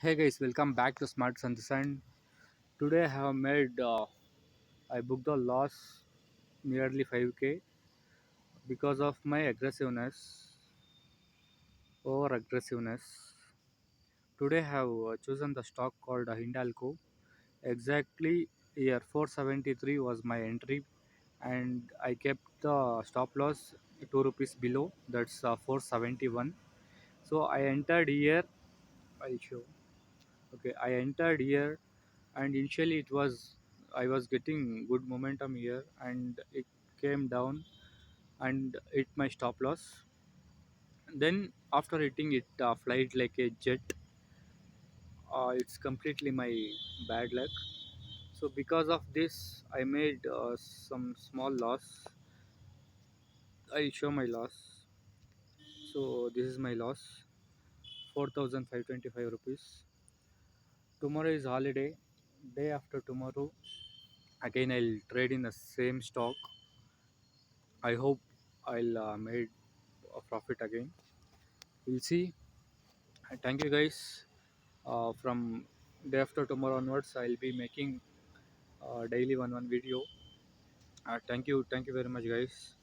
Hey guys, welcome back to Smart Sun. Today I have made I booked a loss nearly 5k because of my over aggressiveness. Today I have chosen the stock called Hindalco. Exactly year 473 was my entry, and I kept the stop loss 2 rupees below. That's 471. So I entered here. I'll show. Okay, I entered here, and initially I was getting good momentum here, and it came down and hit my stop loss. Then after hitting it, flight like a jet. It's completely my bad luck. So because of this, I made some small loss. I'll show my loss. So this is my loss, 4,525 rupees. Tomorrow is holiday. Day after tomorrow, again I'll trade in the same stock. I hope I'll made a profit again. We'll see. Thank you guys. From day after tomorrow onwards, I'll be making daily one video. Thank you very much, guys.